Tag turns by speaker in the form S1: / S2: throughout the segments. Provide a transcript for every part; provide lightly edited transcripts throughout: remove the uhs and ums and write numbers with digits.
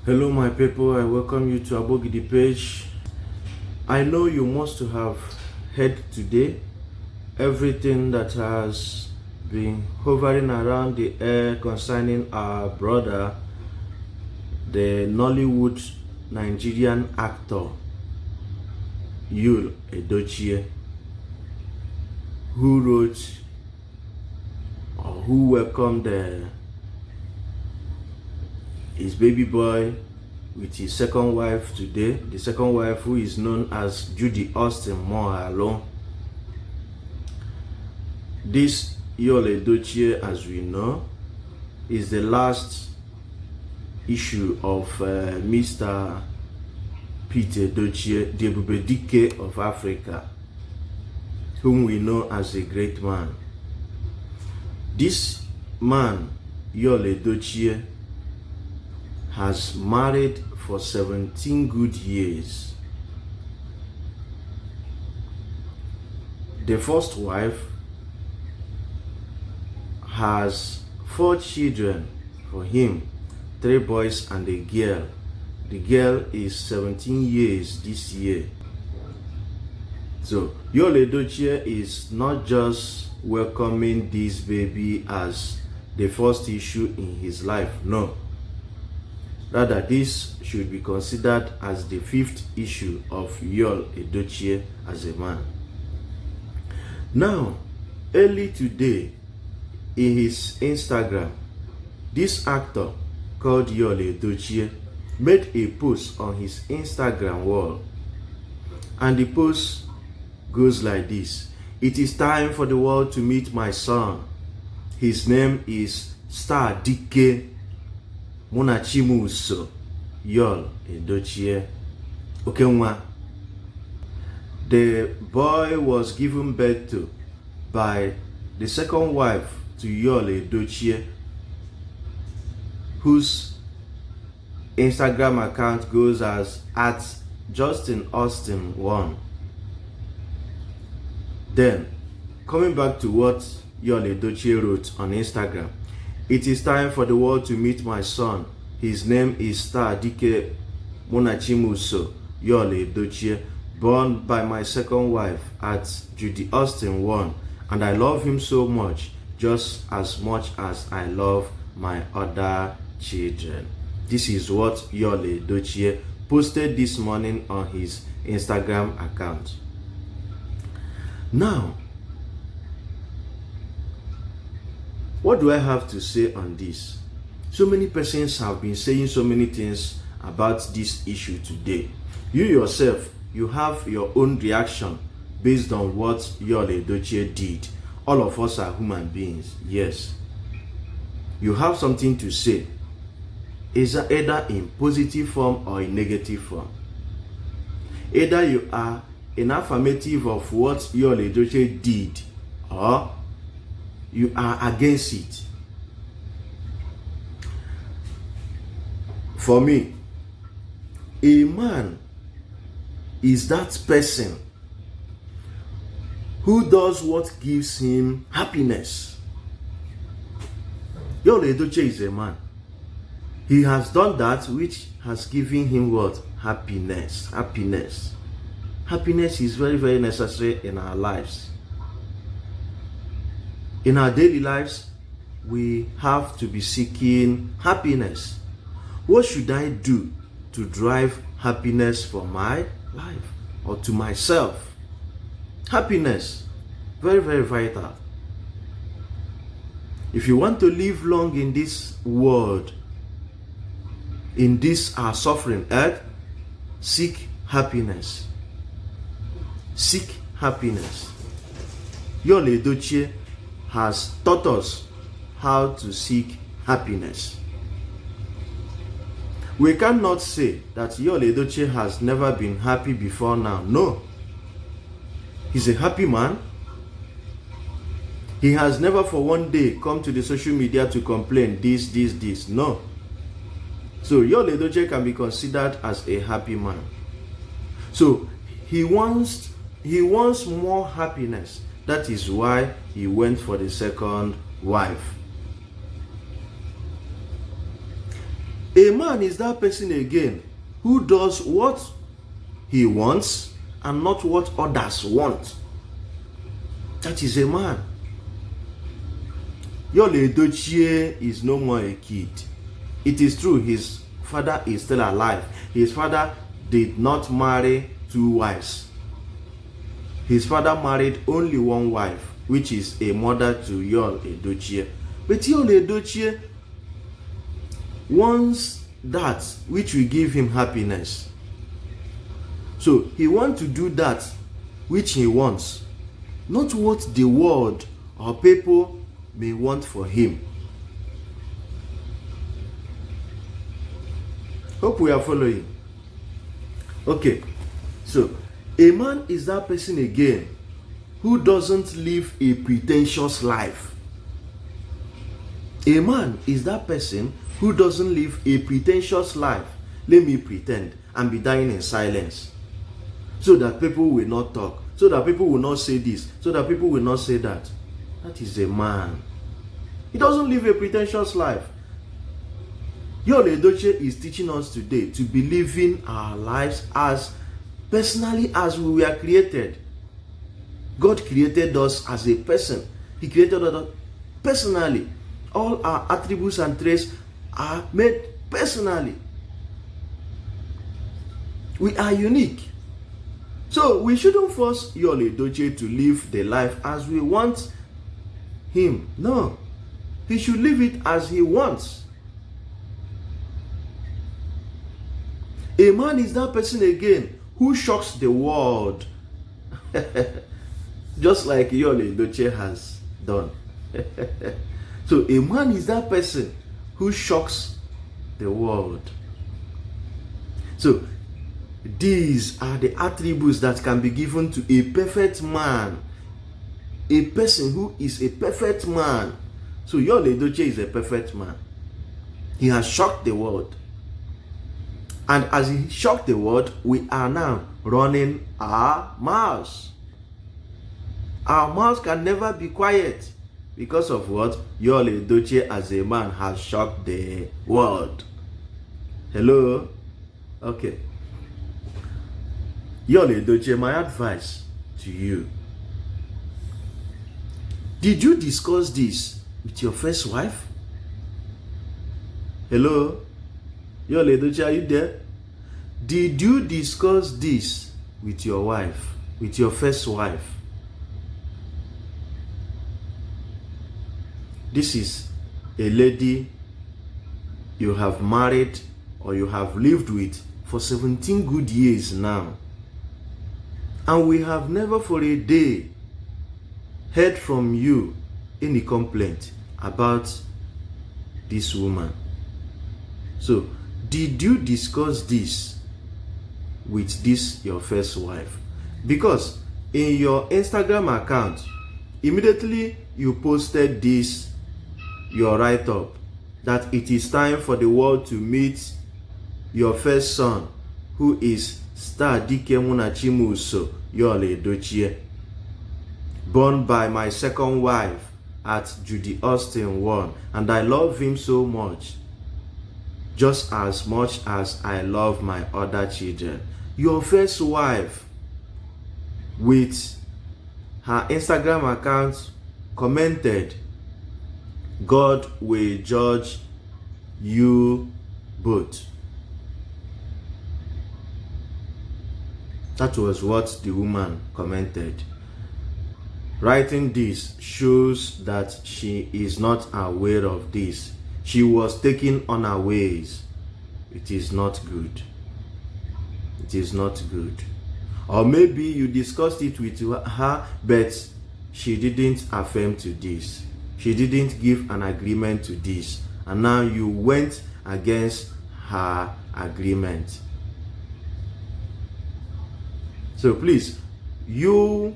S1: Hello my people, I welcome you to Abogidi page. I know you must have heard today everything that has been hovering around the air concerning our brother, the Nollywood Nigerian actor Yul Edochie, who wrote or who welcomed his baby boy with his second wife today, the second wife who is known as Judy Austin Mohalon. This Yul Edochie, as we know, is the last issue of Mr. Peter Edochie, the Ebubedike of Africa, whom we know as a great man. This man, Yul Edochie, has married for 17 good years. The first wife has 4 children for him, 3 boys and a girl. The girl is 17 years this year. So Yul Edochie is not just welcoming this baby as the first issue in his life, no. Rather, this should be considered as the 5th issue of Yul Edochie as a man. Now, early today, in his Instagram, this actor called Yul Edochie made a post on his Instagram wall. And the post goes like this: "It is time for the world to meet my son. His name is Star Dike Munachimuso Yul Edochie Okenwa." The boy was given birth to by the second wife to Yul Edochie, whose Instagram account goes as @JustinAustin1. Then, coming back to what Yul Edochie wrote on Instagram: "It is time for the world to meet my son. His name is Star Dike Munachimuso Yul Edochie, born by my second wife at Judy Austin 1, and I love him so much as I love my other children." This is what Yul Edochie posted this morning on his Instagram account. Now, what do I have to say on this? So many persons have been saying so many things about this issue today. You yourself, you have your own reaction based on what Yul Edochie did. All of us are human beings, yes. You have something to say, either in positive form or in negative form. Either you are an affirmative of what Yul Edochie did, or you are against it. For me, a man is that person who does what gives him happiness. Yul Edochie is a man. He has done that which has given him what? Happiness. Happiness is very, very necessary in our lives. In our daily lives, we have to be seeking happiness. What should I do to drive happiness for my life or to myself? Happiness, very, very vital. If you want to live long in this world, in this our suffering earth, seek happiness. Seek happiness. Yul Edochie has taught us how to seek happiness. We cannot say that Yul Edochie has never been happy before now. No. He's a happy man. He has never for one day come to the social media to complain this. No. So Yul Edochie can be considered as a happy man. So he wants more happiness. That is why he went for the second wife. A man is that person again who does what he wants and not what others want. That is a man. Yul Edochie is no more a kid. It is true his father is still alive. His father did not marry 2 wives. His father married only 1 wife, which is a mother to Yul Edochie. But Yul Edochie wants that which will give him happiness. So he wants to do that which he wants, not what the world or people may want for him. Hope we are following. Okay, so a man is that person again who doesn't live a pretentious life. A man is that person who doesn't live a pretentious life. Let me pretend and be dying in silence, so that people will not talk, so that people will not say this, so that people will not say that. That is a man. He doesn't live a pretentious life. Yul Edochie is teaching us today to be living our lives as personally as we were created. God created us as a person. He created us personally. All our attributes and traits are made personally. We are unique. So we shouldn't force Yul Edochie to live the life as we want him. No. He should live it as he wants. A man is that person again who shocks the world. Just like Yul Edochie has done. So a man is that person who shocks the world. So these are the attributes that can be given to a perfect man. A person who is a perfect man. So Yul Edochie is a perfect man. He has shocked the world. And as he shocked the world, we are now running our mouths. Our mouths can never be quiet. Because of what? Yul Edochie as a man has shocked the world. Hello? Okay. Yul Edochie, my advice to you. Did you discuss this with your first wife? Hello? Yul Edochie, are you there? Did you discuss this with your wife, with your first wife? This is a lady you have married or you have lived with for 17 good years now. And we have never for a day heard from you any complaint about this woman. So, did you discuss this with this your first wife? Because in your Instagram account, immediately you posted this, your write-up, that it is time for the world to meet your first son, who is Star Dike Munachimuso Yul Edochie, born by my second wife at Judy Austin 1, and I love him so much, just as much as I love my other children. Your first wife, with her Instagram account, commented, God will judge you both. That was what the woman commented. Writing this shows that she is not aware of this. She was taken unawares. It is not good. It is not good. Or maybe you discussed it with her, but she didn't affirm to this. She didn't give an agreement to this. And now you went against her agreement. So please, you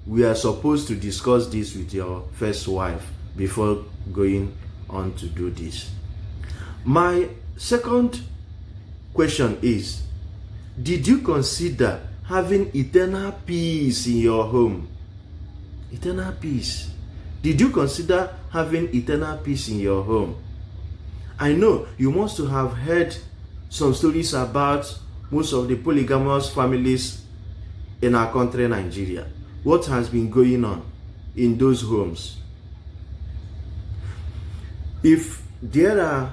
S1: were supposed to discuss this with your first wife before going on to do this. My second question is, did you consider having eternal peace in your home? Eternal peace. Did you consider having eternal peace in your home? I know you must have heard some stories about most of the polygamous families in our country, Nigeria. What has been going on in those homes? If there are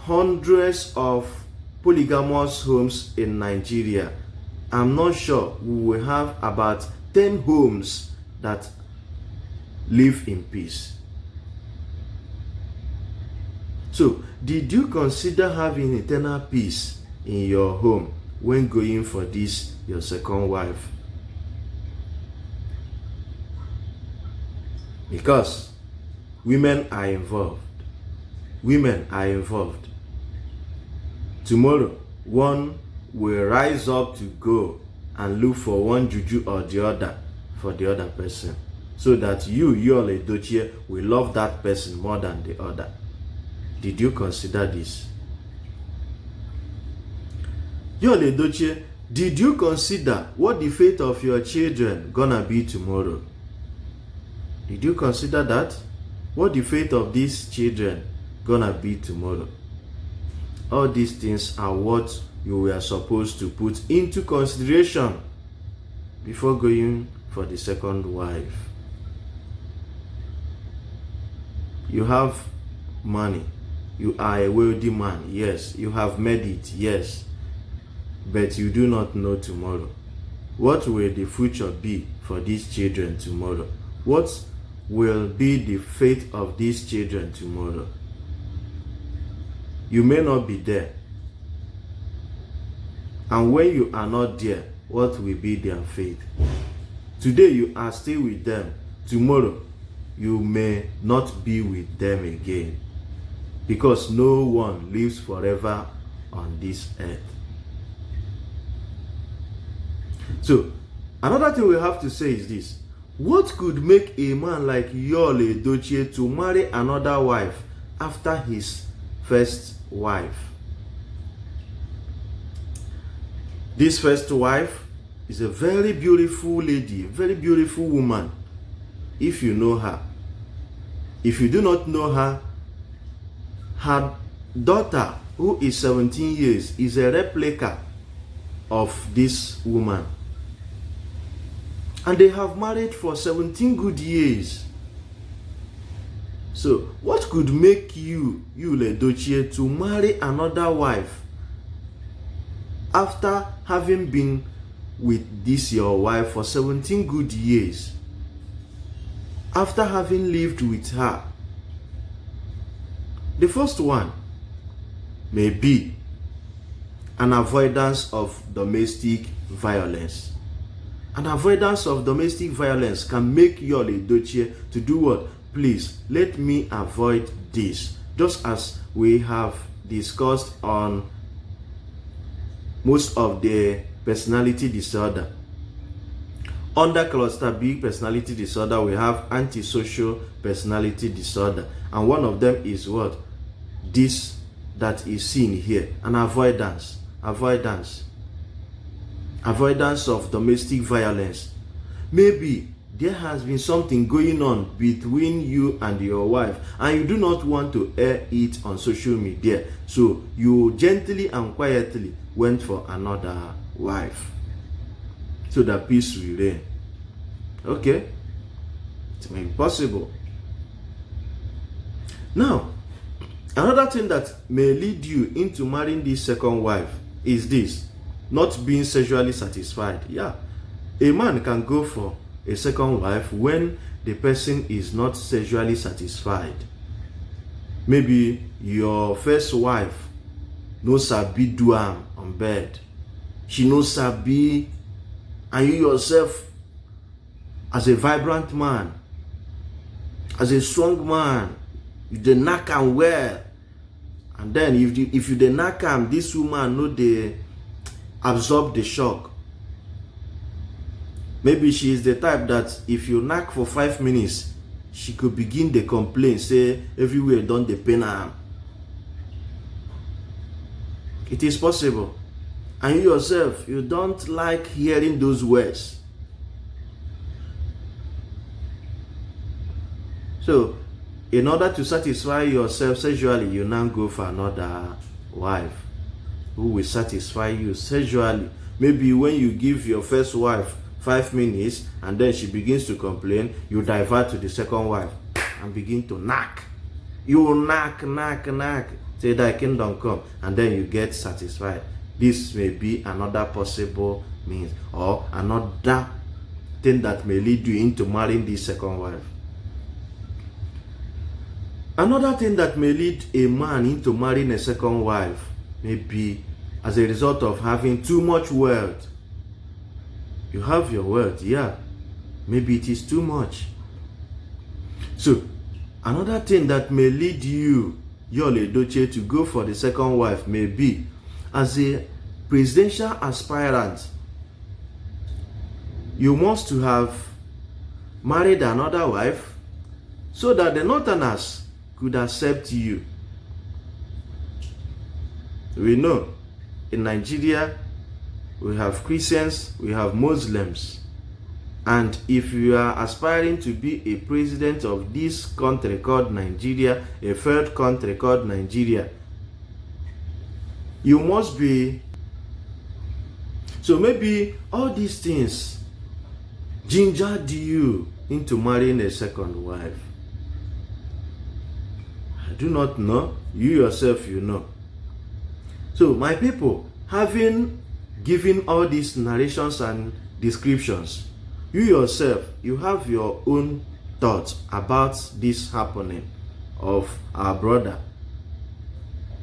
S1: hundreds of polygamous homes in Nigeria, I'm not sure we will have about 10 homes that live in peace. So, did you consider having eternal peace in your home when going for this, your second wife? Because women are involved. Women are involved. Tomorrow, one will rise up to go and look for one juju or the other for the other person, so that you, Yul Edochie, will love that person more than the other. Did you consider this? Yul Edochie, did you consider what the fate of your children gonna be tomorrow? Did you consider that? What the fate of these children gonna be tomorrow? All these things are what you were supposed to put into consideration before going for the second wife. You have money. You are a wealthy man. Yes. You have made it. Yes. But you do not know tomorrow. What will the future be for these children tomorrow? What will be the fate of these children tomorrow? You may not be there. And when you are not there, what will be their fate? Today you are still with them. Tomorrow you may not be with them again. Because no one lives forever on this earth. So, another thing we have to say is this. What could make a man like Yul Edochie to marry another wife after his first wife? This first wife is a very beautiful lady, very beautiful woman, if you know her. If you do not know her, her daughter, who is 17 years, is a replica of this woman. And they have married for 17 good years. So, what could make you, Yul Edochie, to marry another wife after having been with this your wife for 17 good years? After having lived with her? The first one may be an avoidance of domestic violence. An avoidance of domestic violence can make Yul Edochie to do what? Please, let me avoid this. Just as we have discussed on most of the personality disorder. Under cluster B personality disorder, we have antisocial personality disorder. And one of them is what? This that is seen here. An avoidance. Avoidance of domestic violence. Maybe there has been something going on between you and your wife, and you do not want to air it on social media. So you gently and quietly went for another wife, so that peace will reign. Okay? It may be possible. Now, another thing that may lead you into marrying this second wife is this: not being sexually satisfied. Yeah, a man can go for a second wife when the person is not sexually satisfied. Maybe your first wife knows sabi do am on bed. She knows sabi, and you yourself, as a vibrant man, as a strong man, you dey knack am well. And then if you dey knack am, this woman no dey absorb the shock. Maybe she is the type that if you knack for 5 minutes, she could begin to complain, say everywhere don dey pain am. It is possible. And you yourself, you don't like hearing those words. So, In order to satisfy yourself sexually, you now go for another wife who will satisfy you sexually. Maybe when you give your first wife 5 minutes and then she begins to complain, you divert to the second wife and begin to knack. You will knack till thy kingdom come, and then you get satisfied. This may be another possible means, or another thing that may lead you into marrying this second wife. Another thing that may lead a man into marrying a second wife may be as a result of having too much wealth. You have your wealth, yeah. Maybe it is too much. So, another thing that may lead you, Yul Edochie, to go for the second wife may be as a presidential aspirant. You must to have married another wife so that the Northerners could accept you. We know in Nigeria we have Christians, we have Muslims, and if you are aspiring to be a president of this country called Nigeria, a third country called Nigeria, you must be. So maybe all these things gingered you into marrying a second wife. I do not know. You yourself, you know. So my people, having given all these narrations and descriptions, you yourself, you have your own thoughts about this happening of our brother,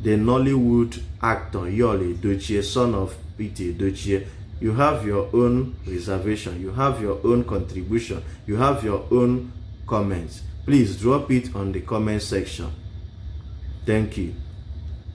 S1: the Nollywood actor Yul Edochie, son of Peter Edochie. You have your own reservation, you have your own contribution, you have your own comments. Please drop it on the comment section. Thank you.